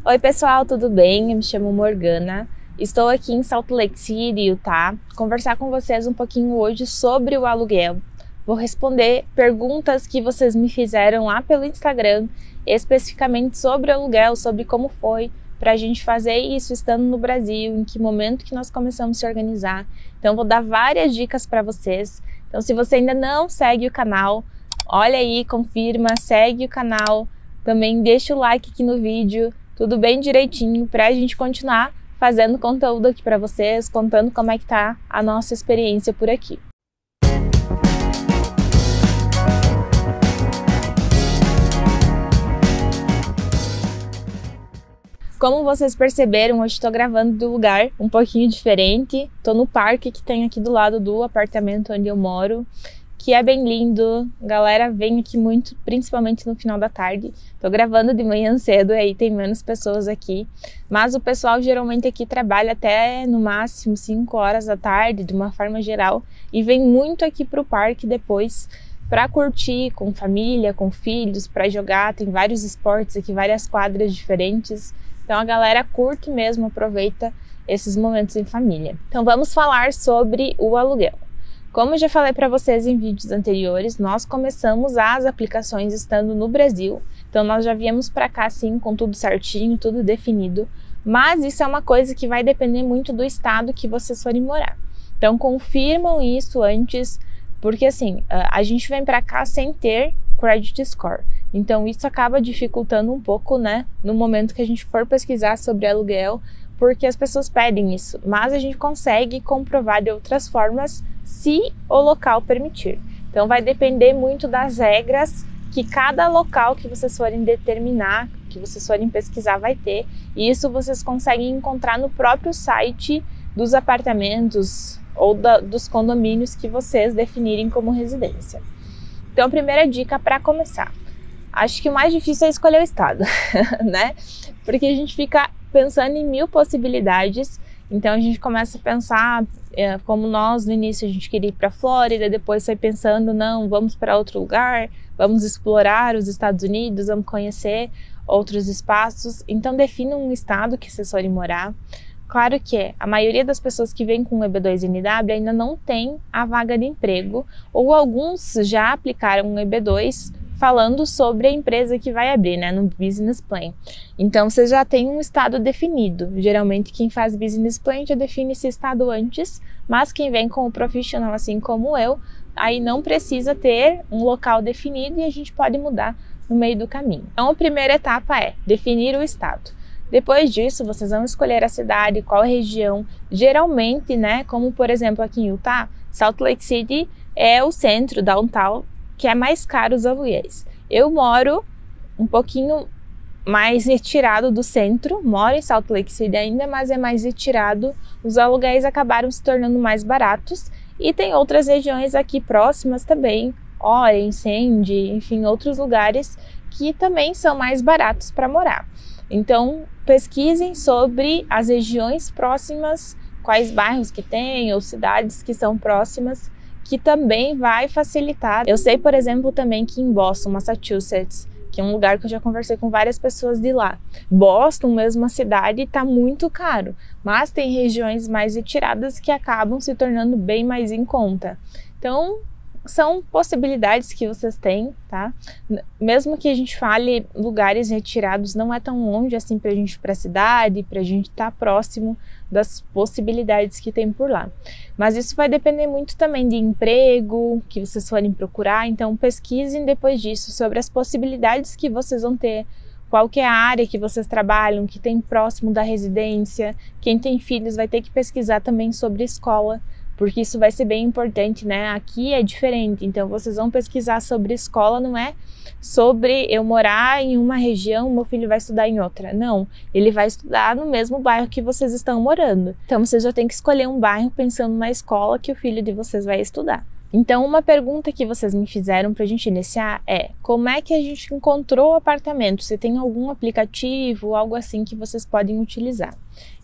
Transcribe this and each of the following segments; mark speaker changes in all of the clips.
Speaker 1: Oi pessoal, tudo bem? Eu me chamo Morgana, estou aqui em Salt Lake City, Utah, conversar com vocês um pouquinho hoje sobre o aluguel. Vou responder perguntas que vocês me fizeram lá pelo Instagram, especificamente sobre o aluguel, sobre como foi para a gente fazer isso estando no Brasil, em que momento que nós começamos a se organizar. Então vou dar várias dicas para vocês. Então se você ainda não segue o canal, olha aí, confirma, segue o canal, também deixa o like aqui no vídeo, tudo bem direitinho para a gente continuar fazendo conteúdo aqui para vocês, contando como é que tá a nossa experiência por aqui. Como vocês perceberam, hoje estou gravando do lugar um pouquinho diferente. Estou no parque que tem aqui do lado do apartamento onde eu moro, que é bem lindo. A galera vem aqui muito, principalmente no final da tarde. Estou gravando de manhã cedo, aí tem menos pessoas aqui. Mas o pessoal geralmente aqui trabalha até no máximo 5 horas da tarde, de uma forma geral. E vem muito aqui para o parque depois para curtir com família, com filhos, para jogar. Tem vários esportes aqui, várias quadras diferentes. Então a galera curte mesmo, aproveita esses momentos em família. Então vamos falar sobre o aluguel. Como eu já falei para vocês em vídeos anteriores, nós começamos as aplicações estando no Brasil. Então nós já viemos para cá sim com tudo certinho, tudo definido. Mas isso é uma coisa que vai depender muito do estado que vocês forem morar. Então confirmam isso antes, porque assim, a gente vem para cá sem ter credit score. Então isso acaba dificultando um pouco, né, no momento que a gente for pesquisar sobre aluguel, porque as pessoas pedem isso, mas a gente consegue comprovar de outras formas se o local permitir. Então vai depender muito das regras que cada local que vocês forem determinar, que vocês forem pesquisar vai ter, e isso vocês conseguem encontrar no próprio site dos apartamentos ou dos condomínios que vocês definirem como residência. Então a primeira dica para começar, acho que o mais difícil é escolher o estado, né? Porque a gente fica pensando em 1000 possibilidades, então a gente começa a pensar, como nós no início a gente queria ir para a Flórida, depois foi pensando, não, vamos para outro lugar, vamos explorar os Estados Unidos, vamos conhecer outros espaços, então defina um estado que vocês forem morar. Claro que a maioria das pessoas que vem com o EB2NW ainda não tem a vaga de emprego, ou alguns já aplicaram o EB2 falando sobre a empresa que vai abrir, né, no Business Plan. Então, você já tem um estado definido. Geralmente, quem faz Business Plan já define esse estado antes, mas quem vem com o Professional, assim como eu, aí não precisa ter um local definido e a gente pode mudar no meio do caminho. Então, a primeira etapa é definir o estado. Depois disso, vocês vão escolher a cidade, qual região. Geralmente, né, como por exemplo aqui em Utah, Salt Lake City é o centro, downtown, que é mais caro os aluguéis. Eu moro um pouquinho mais retirado do centro, moro em Salt Lake City ainda, mas é mais retirado. Os aluguéis acabaram se tornando mais baratos e tem outras regiões aqui próximas também, Orange, Sandy, enfim, outros lugares que também são mais baratos para morar. Então, pesquisem sobre as regiões próximas, quais bairros que tem ou cidades que são próximas, que também vai facilitar. Eu sei, por exemplo, também que em Boston, Massachusetts, que é um lugar que eu já conversei com várias pessoas de lá. Boston, mesmo a cidade, está muito caro, mas tem regiões mais retiradas que acabam se tornando bem mais em conta. Então, são possibilidades que vocês têm, tá? Mesmo que a gente fale lugares retirados, não é tão longe assim pra gente ir pra cidade, pra gente estar próximo das possibilidades que tem por lá. Mas isso vai depender muito também de emprego, que vocês forem procurar, então pesquisem depois disso sobre as possibilidades que vocês vão ter, qual que é a área que vocês trabalham, que tem próximo da residência. Quem tem filhos vai ter que pesquisar também sobre escola, porque isso vai ser bem importante, né? Aqui é diferente, então vocês vão pesquisar sobre escola, não é sobre eu morar em uma região, meu filho vai estudar em outra. Não, ele vai estudar no mesmo bairro que vocês estão morando. Então vocês já têm que escolher um bairro pensando na escola que o filho de vocês vai estudar. Então uma pergunta que vocês me fizeram para a gente iniciar é: como é que a gente encontrou o apartamento? Se tem algum aplicativo, algo assim que vocês podem utilizar?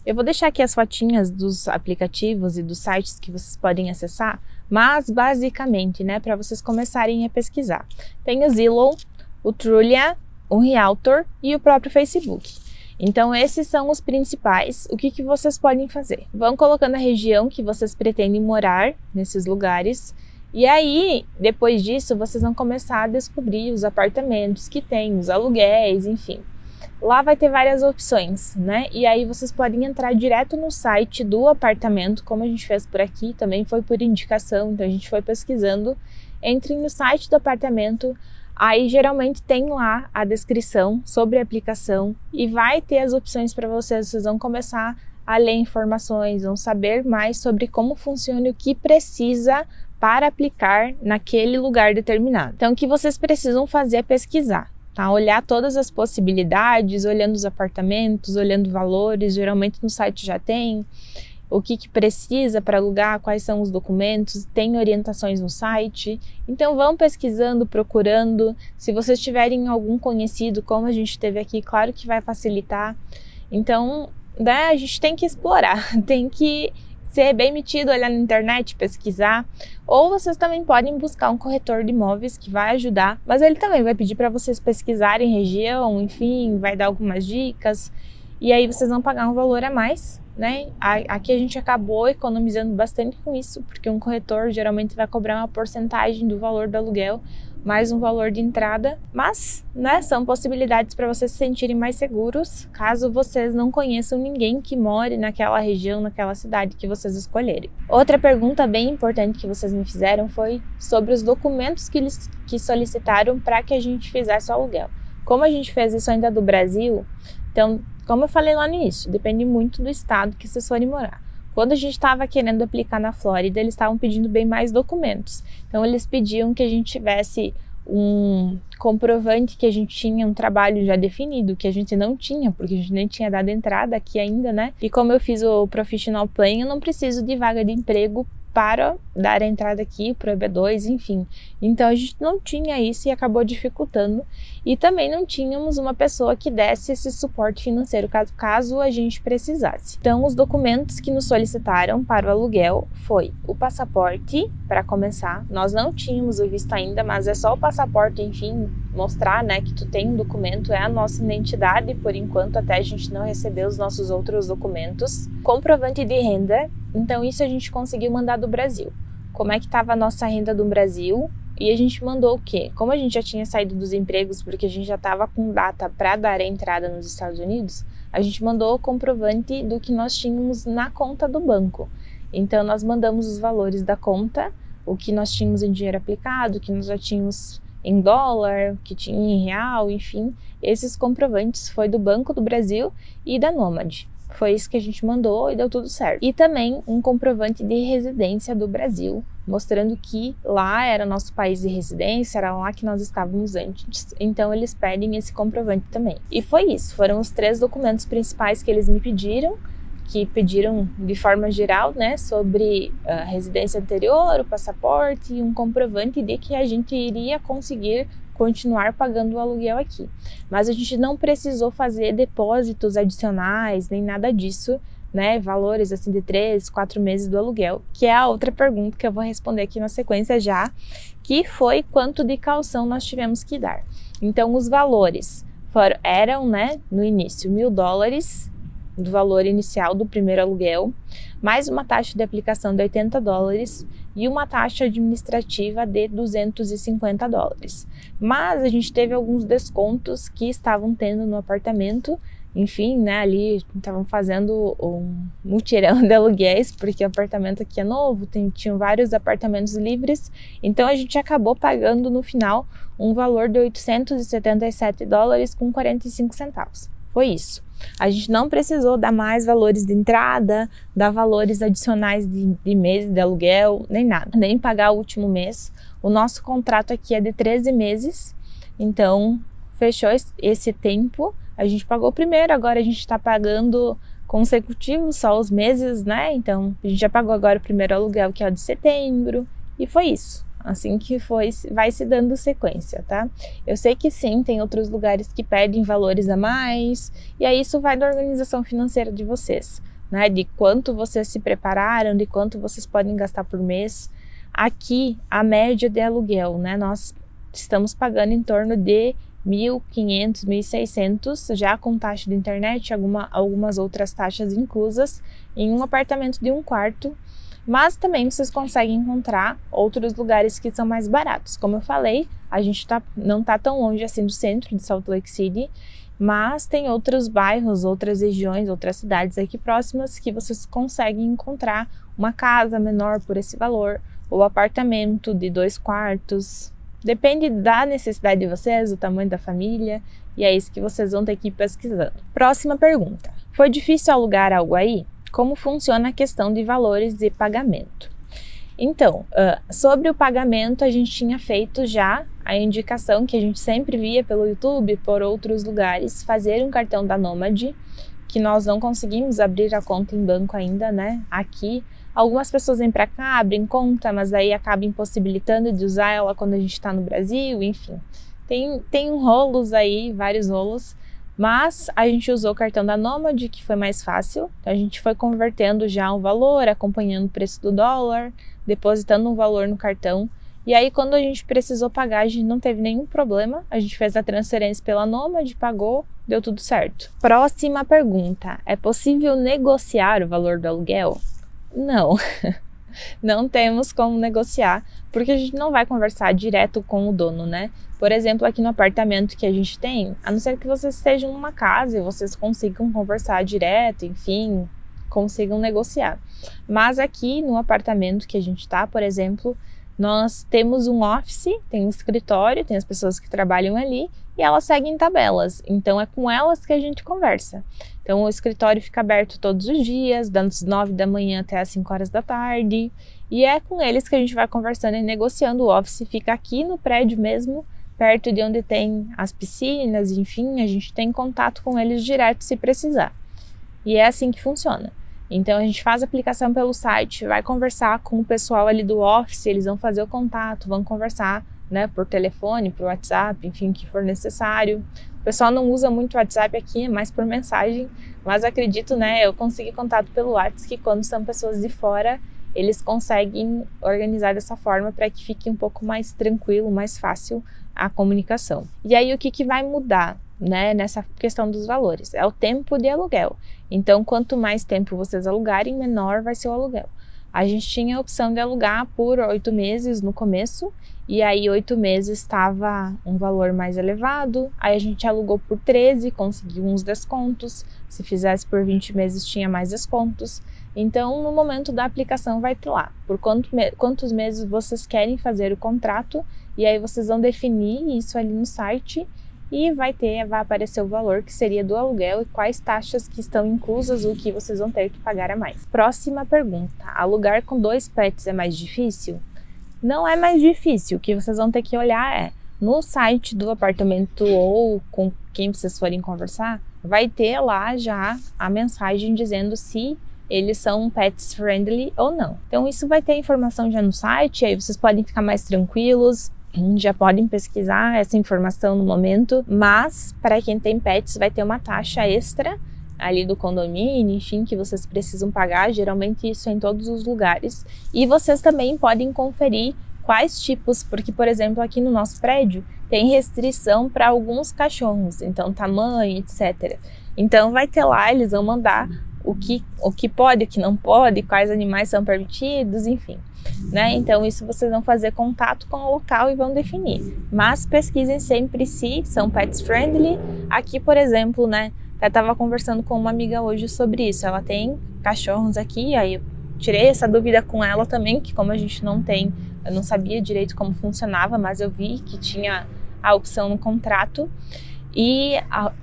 Speaker 1: Eu vou deixar aqui as fotinhas dos aplicativos e dos sites que vocês podem acessar, mas basicamente, né, para vocês começarem a pesquisar. Tem o Zillow, o Trulia, o Realtor e o próprio Facebook. Então esses são os principais. O que vocês podem fazer? Vão colocando a região que vocês pretendem morar nesses lugares. E aí, depois disso, vocês vão começar a descobrir os apartamentos que tem, os aluguéis, enfim. Lá vai ter várias opções, né? E aí vocês podem entrar direto no site do apartamento, como a gente fez por aqui, também foi por indicação, então a gente foi pesquisando. Entrem no site do apartamento, aí geralmente tem lá a descrição sobre a aplicação e vai ter as opções para vocês. Vocês vão começar a ler informações, vão saber mais sobre como funciona e o que precisa para aplicar naquele lugar determinado. Então o que vocês precisam fazer é pesquisar. Tá? Olhar todas as possibilidades, olhando os apartamentos, olhando valores, geralmente no site já tem o que precisa para alugar, quais são os documentos, tem orientações no site. Então vão pesquisando, procurando. Se vocês tiverem algum conhecido, como a gente teve aqui, claro que vai facilitar. Então, né, a gente tem que explorar, tem que ser bem metido, olhar na internet, pesquisar, ou vocês também podem buscar um corretor de imóveis que vai ajudar, mas ele também vai pedir para vocês pesquisarem região, enfim, vai dar algumas dicas, e aí vocês vão pagar um valor a mais, né? Aqui a gente acabou economizando bastante com isso, porque um corretor geralmente vai cobrar uma porcentagem do valor do aluguel, mais um valor de entrada, mas, né, são possibilidades para vocês se sentirem mais seguros, caso vocês não conheçam ninguém que more naquela região, naquela cidade que vocês escolherem. Outra pergunta bem importante que vocês me fizeram foi sobre os documentos que solicitaram para que a gente fizesse o aluguel. Como a gente fez isso ainda do Brasil, então, como eu falei lá no início, depende muito do estado que vocês forem morar. Quando a gente estava querendo aplicar na Flórida, eles estavam pedindo bem mais documentos. Então, eles pediam que a gente tivesse um comprovante que a gente tinha um trabalho já definido, que a gente não tinha, porque a gente nem tinha dado entrada aqui ainda, né? E como eu fiz o Professional Plan, eu não preciso de vaga de emprego para dar a entrada aqui para o EB2, enfim. Então a gente não tinha isso e acabou dificultando. E também não tínhamos uma pessoa que desse esse suporte financeiro caso a gente precisasse. Então os documentos que nos solicitaram para o aluguel foi o passaporte, para começar. Nós não tínhamos o visto ainda, mas é só o passaporte, enfim, mostrar, né, que tu tem um documento, é a nossa identidade por enquanto, até a gente não receber os nossos outros documentos. Comprovante de renda. Então isso a gente conseguiu mandar do Brasil. Como é que estava a nossa renda do Brasil? E a gente mandou o quê? Como a gente já tinha saído dos empregos, porque a gente já estava com data para dar a entrada nos Estados Unidos, a gente mandou o comprovante do que nós tínhamos na conta do banco. Então nós mandamos os valores da conta, o que nós tínhamos em dinheiro aplicado, o que nós já tínhamos em dólar, o que tinha em real, enfim. Esses comprovantes foi do Banco do Brasil e da Nomad. Foi isso que a gente mandou e deu tudo certo. E também um comprovante de residência do Brasil, mostrando que lá era nosso país de residência, era lá que nós estávamos antes. Então eles pedem esse comprovante também. E foi isso, foram os 3 documentos principais que eles me pediram, que pediram de forma geral, né, sobre a residência anterior, o passaporte e um comprovante de que a gente iria conseguir continuar pagando o aluguel aqui. Mas a gente não precisou fazer depósitos adicionais, nem nada disso, né? Valores assim de 3, 4 meses do aluguel, que é a outra pergunta que eu vou responder aqui na sequência já, que foi quanto de caução nós tivemos que dar. Então os valores eram, né, no início, $1.000 do valor inicial do primeiro aluguel, mais uma taxa de aplicação de $80 e uma taxa administrativa de $250. Mas a gente teve alguns descontos que estavam tendo no apartamento, enfim, né, ali estavam fazendo um mutirão de aluguéis, porque o apartamento aqui é novo, tinham vários apartamentos livres, então a gente acabou pagando no final um valor de $877,45. Foi isso. A gente não precisou dar mais valores de entrada, dar valores adicionais de mês de aluguel, nem nada, nem pagar o último mês. O nosso contrato aqui é de 13 meses, então fechou esse tempo. A gente pagou primeiro, agora a gente está pagando consecutivo só os meses, né? Então a gente já pagou agora o primeiro aluguel, que é o de setembro, e foi isso. Assim que vai se dando sequência, tá? Eu sei que sim, tem outros lugares que pedem valores a mais, e aí isso vai da organização financeira de vocês, né? De quanto vocês se prepararam, de quanto vocês podem gastar por mês. Aqui, a média de aluguel, né? Nós estamos pagando em torno de 1.500, 1.600, já com taxa de internet, algumas outras taxas inclusas, em um apartamento de 1 quarto. Mas também vocês conseguem encontrar outros lugares que são mais baratos. Como eu falei, a gente não tá tão longe assim do centro de Salt Lake City, mas tem outros bairros, outras regiões, outras cidades aqui próximas que vocês conseguem encontrar uma casa menor por esse valor, ou apartamento de 2 quartos. Depende da necessidade de vocês, do tamanho da família, e é isso que vocês vão ter que ir pesquisando. Próxima pergunta. Foi difícil alugar algo aí? Como funciona a questão de valores e pagamento? Então, sobre o pagamento, a gente tinha feito já a indicação que a gente sempre via pelo YouTube, por outros lugares, fazer um cartão da Nômade, que nós não conseguimos abrir a conta em banco ainda, né? Aqui, algumas pessoas vêm para cá, abrem conta, mas aí acaba impossibilitando de usar ela quando a gente está no Brasil, enfim. Tem rolos aí, vários rolos. Mas a gente usou o cartão da Nômade, que foi mais fácil. A gente foi convertendo já um valor, acompanhando o preço do dólar, depositando um valor no cartão. E aí, quando a gente precisou pagar, a gente não teve nenhum problema. A gente fez a transferência pela Nômade, pagou, deu tudo certo. Próxima pergunta. É possível negociar o valor do aluguel? Não. Não temos como negociar, porque a gente não vai conversar direto com o dono, né? Por exemplo, aqui no apartamento que a gente tem, a não ser que vocês estejam numa casa e vocês consigam conversar direto, enfim, consigam negociar. Mas aqui no apartamento que a gente tá, por exemplo, nós temos um office, tem um escritório, tem as pessoas que trabalham ali e elas seguem tabelas, então é com elas que a gente conversa. Então o escritório fica aberto todos os dias, das 9 da manhã até as 5 horas da tarde, e é com eles que a gente vai conversando e negociando. O office fica aqui no prédio mesmo, perto de onde tem as piscinas, enfim, a gente tem contato com eles direto se precisar. E é assim que funciona. Então a gente faz a aplicação pelo site, vai conversar com o pessoal ali do office, eles vão fazer o contato, vão conversar, né, por telefone, por WhatsApp, enfim, o que for necessário. O pessoal não usa muito o WhatsApp aqui, é mais por mensagem, mas acredito, né, eu consegui contato pelo WhatsApp, que quando são pessoas de fora, eles conseguem organizar dessa forma para que fique um pouco mais tranquilo, mais fácil a comunicação. E aí o que vai mudar, né, nessa questão dos valores? É o tempo de aluguel. Então, quanto mais tempo vocês alugarem, menor vai ser o aluguel. A gente tinha a opção de alugar por 8 meses no começo, e aí 8 meses estava um valor mais elevado, aí a gente alugou por 13, conseguiu uns descontos, se fizesse por 20 meses tinha mais descontos. Então, no momento da aplicação vai ter lá, por quantos meses vocês querem fazer o contrato, e aí vocês vão definir isso ali no site, e vai aparecer o valor que seria do aluguel e quais taxas que estão inclusas, o que vocês vão ter que pagar a mais. Próxima pergunta. Alugar com 2 pets é mais difícil? Não é mais difícil. O que vocês vão ter que olhar é, no site do apartamento ou com quem vocês forem conversar, vai ter lá já a mensagem dizendo se eles são pets friendly ou não. Então isso vai ter informação já no site, aí vocês podem ficar mais tranquilos, já podem pesquisar essa informação no momento, mas para quem tem pets vai ter uma taxa extra ali do condomínio, enfim, que vocês precisam pagar. Geralmente isso é em todos os lugares, e vocês também podem conferir quais tipos, porque por exemplo aqui no nosso prédio tem restrição para alguns cachorros, então tamanho, etc. Então vai ter lá, eles vão mandar o que pode, o que não pode, quais animais são permitidos, enfim. Né? Então isso vocês vão fazer contato com o local e vão definir, mas pesquisem sempre se são pets friendly. Aqui, por exemplo, né, eu estava conversando com uma amiga hoje sobre isso, ela tem cachorros aqui, aí eu tirei essa dúvida com ela também, que como a gente não tem, eu não sabia direito como funcionava, mas eu vi que tinha a opção no contrato, e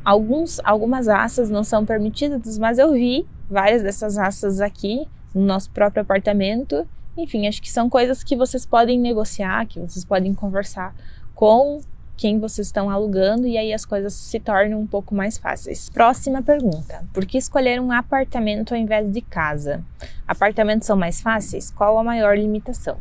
Speaker 1: algumas raças não são permitidas, mas eu vi várias dessas raças aqui no nosso próprio apartamento. Enfim, acho que são coisas que vocês podem negociar, que vocês podem conversar com quem vocês estão alugando, e aí as coisas se tornam um pouco mais fáceis. Próxima pergunta. Por que escolher um apartamento ao invés de casa? Apartamentos são mais fáceis? Qual a maior limitação?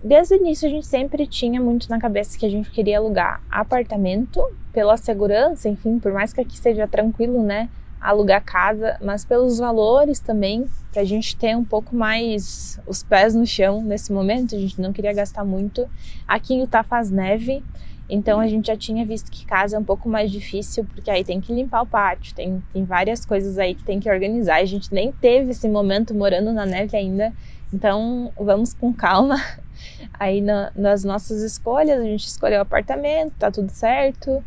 Speaker 1: Desde o início a gente sempre tinha muito na cabeça que a gente queria alugar apartamento pela segurança, enfim, por mais que aqui seja tranquilo, né, alugar casa, mas pelos valores também, pra gente ter um pouco mais os pés no chão nesse momento. A gente não queria gastar muito. Aqui em Utah faz neve, Então a gente já tinha visto que casa é um pouco mais difícil, porque aí tem que limpar o pátio, tem várias coisas aí que tem que organizar. A gente nem teve esse momento morando na neve ainda, então vamos com calma. Aí nas nossas escolhas, a gente escolheu o apartamento, tá tudo certo.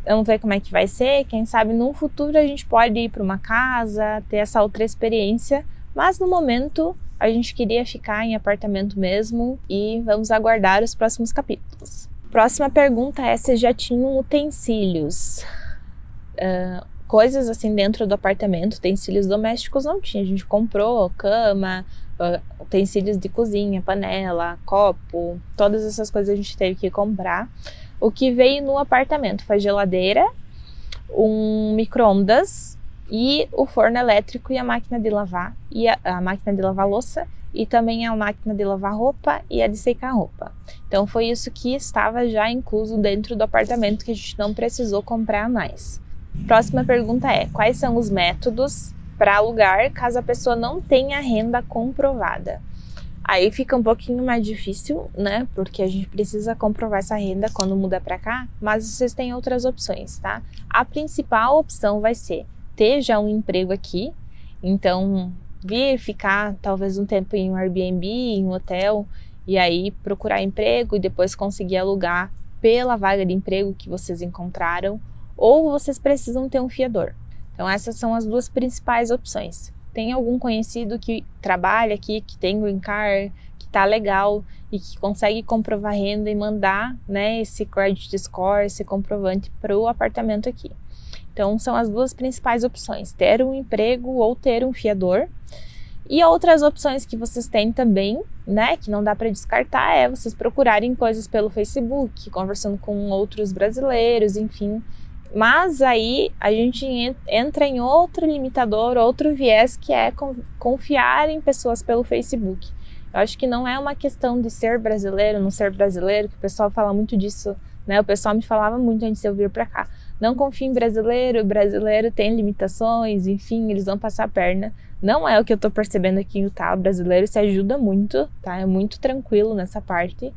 Speaker 1: Vamos ver como é que vai ser. Quem sabe no futuro a gente pode ir para uma casa, ter essa outra experiência. Mas no momento a gente queria ficar em apartamento mesmo e vamos aguardar os próximos capítulos. Próxima pergunta é se já tinham utensílios. Coisas assim dentro do apartamento, utensílios domésticos não tinha. A gente comprou cama, utensílios de cozinha, panela, copo, todas essas coisas a gente teve que comprar. O que veio no apartamento foi geladeira, um micro-ondas e o forno elétrico e a máquina de lavar, e a máquina de lavar louça, e também a máquina de lavar roupa e a de secar roupa. Então foi isso que estava já incluso dentro do apartamento, que a gente não precisou comprar mais. Próxima pergunta é: quais são os métodos para alugar caso a pessoa não tenha renda comprovada? Aí fica um pouquinho mais difícil, né? Porque a gente precisa comprovar essa renda quando muda para cá, mas vocês têm outras opções, tá? A principal opção vai ser ter já um emprego aqui, então vir ficar talvez um tempo em um Airbnb, em um hotel, e aí procurar emprego e depois conseguir alugar pela vaga de emprego que vocês encontraram, ou vocês precisam ter um fiador. Então essas são as duas principais opções. Tem algum conhecido que trabalha aqui, que tem green card, que tá legal e que consegue comprovar renda e mandar, né, esse credit score, esse comprovante para o apartamento aqui. Então são as duas principais opções: ter um emprego ou ter um fiador. E outras opções que vocês têm também, né, que não dá para descartar, é vocês procurarem coisas pelo Facebook, conversando com outros brasileiros, enfim. Mas aí a gente entra em outro limitador, outro viés, que é confiar em pessoas pelo Facebook. Eu acho que não é uma questão de ser brasileiro, não ser brasileiro, que o pessoal fala muito disso, né? O pessoal me falava muito antes de eu vir para cá. Não confie em brasileiro, o brasileiro tem limitações, enfim, eles vão passar a perna. Não é o que eu tô percebendo aqui em Utah, o brasileiro se ajuda muito, tá? É muito tranquilo nessa parte.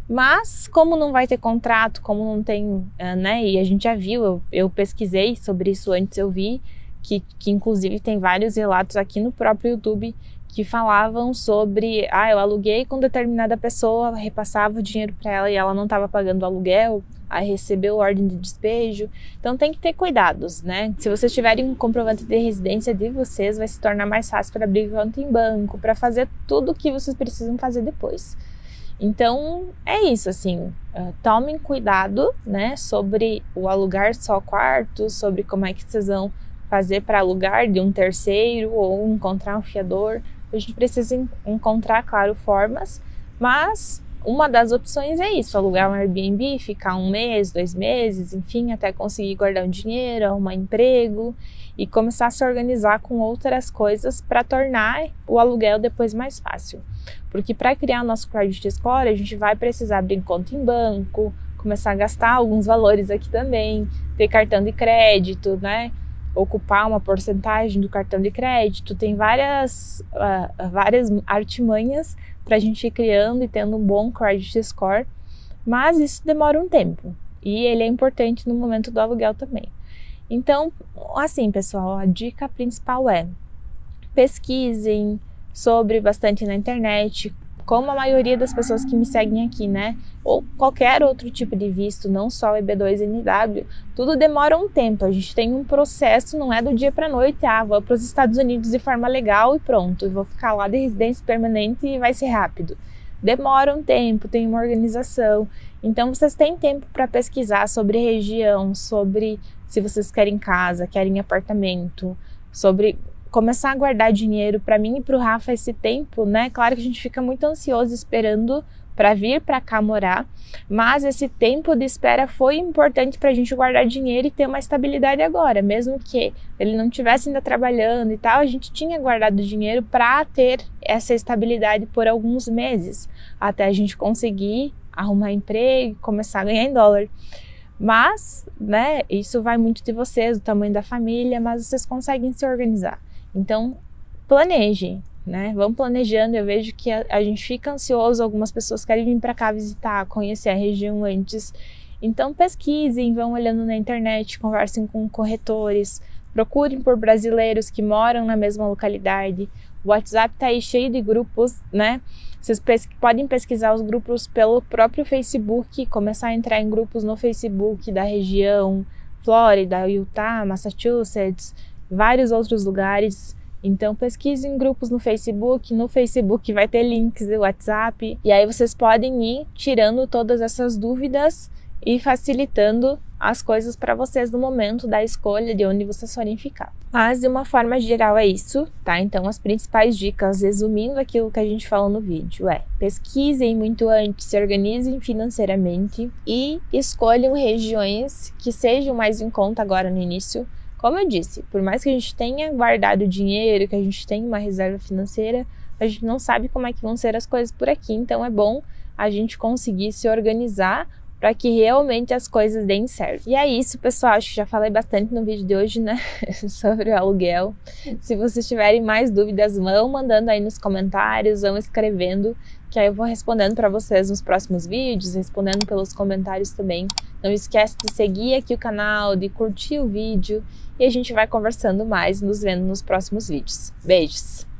Speaker 1: Mas como não vai ter contrato, como não tem, né, e a gente já viu, eu pesquisei sobre isso antes, eu vi que inclusive tem vários relatos aqui no próprio YouTube que falavam sobre, eu aluguei com determinada pessoa, repassava o dinheiro para ela e ela não estava pagando o aluguel, aí recebeu ordem de despejo. Então tem que ter cuidados, né? Se vocês tiverem um comprovante de residência de vocês, vai se tornar mais fácil para abrir conta em banco, para fazer tudo o que vocês precisam fazer depois. Então é isso, assim, tomem cuidado, né, sobre o alugar só quartos, sobre como é que vocês vão fazer para alugar de um terceiro ou encontrar um fiador. A gente precisa encontrar, claro, formas, mas uma das opções é isso: alugar um Airbnb, ficar 1 mês, 2 meses, enfim, até conseguir guardar um dinheiro, arrumar emprego e começar a se organizar com outras coisas para tornar o aluguel depois mais fácil. Porque para criar o nosso credit score, a gente vai precisar abrir conta em banco, começar a gastar alguns valores aqui também, ter cartão de crédito, né? Ocupar uma porcentagem do cartão de crédito. Tem várias artimanhas para a gente ir criando e tendo um bom credit score, mas isso demora um tempo e ele é importante no momento do aluguel também. Então, assim, pessoal, a dica principal é: pesquisem sobre bastante na internet, como a maioria das pessoas que me seguem aqui, né? Ou qualquer outro tipo de visto, não só o EB2NW, tudo demora um tempo. A gente tem um processo, não é do dia para noite, vou para os Estados Unidos de forma legal e pronto, vou ficar lá de residência permanente e vai ser rápido. Demora um tempo, tem uma organização. Então vocês têm tempo para pesquisar sobre região, sobre se vocês querem casa, querem apartamento, sobre começar a guardar dinheiro. Para mim e para o Rafa, esse tempo, né? Claro que a gente fica muito ansioso esperando para vir para cá morar, mas esse tempo de espera foi importante para a gente guardar dinheiro e ter uma estabilidade agora. Mesmo que ele não estivesse ainda trabalhando e tal, a gente tinha guardado dinheiro para ter essa estabilidade por alguns meses, até a gente conseguir arrumar emprego e começar a ganhar em dólar. Mas, né, isso vai muito de vocês, do tamanho da família, mas vocês conseguem se organizar. Então, planejem, né? Vamos planejando. Eu vejo que a gente fica ansioso, algumas pessoas querem vir para cá visitar, conhecer a região antes. Então pesquisem, vão olhando na internet, conversem com corretores, procurem por brasileiros que moram na mesma localidade. O WhatsApp tá aí cheio de grupos, né? Vocês podem pesquisar os grupos pelo próprio Facebook, começar a entrar em grupos no Facebook da região, Flórida, Utah, Massachusetts, vários outros lugares. Então pesquisem grupos no Facebook vai ter links do WhatsApp, e aí vocês podem ir tirando todas essas dúvidas e facilitando as coisas para vocês no momento da escolha de onde vocês forem ficar. Mas de uma forma geral é isso, tá? Então as principais dicas, resumindo aquilo que a gente falou no vídeo, pesquisem muito antes, se organizem financeiramente e escolham regiões que sejam mais em conta agora no início. Como eu disse, por mais que a gente tenha guardado dinheiro, que a gente tenha uma reserva financeira, a gente não sabe como é que vão ser as coisas por aqui, então é bom a gente conseguir se organizar para que realmente as coisas deem certo. E é isso, pessoal, acho que já falei bastante no vídeo de hoje, né, sobre o aluguel. Se vocês tiverem mais dúvidas, vão mandando aí nos comentários, vão escrevendo, que aí eu vou respondendo para vocês nos próximos vídeos, respondendo pelos comentários também. Não esquece de seguir aqui o canal, de curtir o vídeo, e a gente vai conversando mais, nos vendo nos próximos vídeos. Beijos!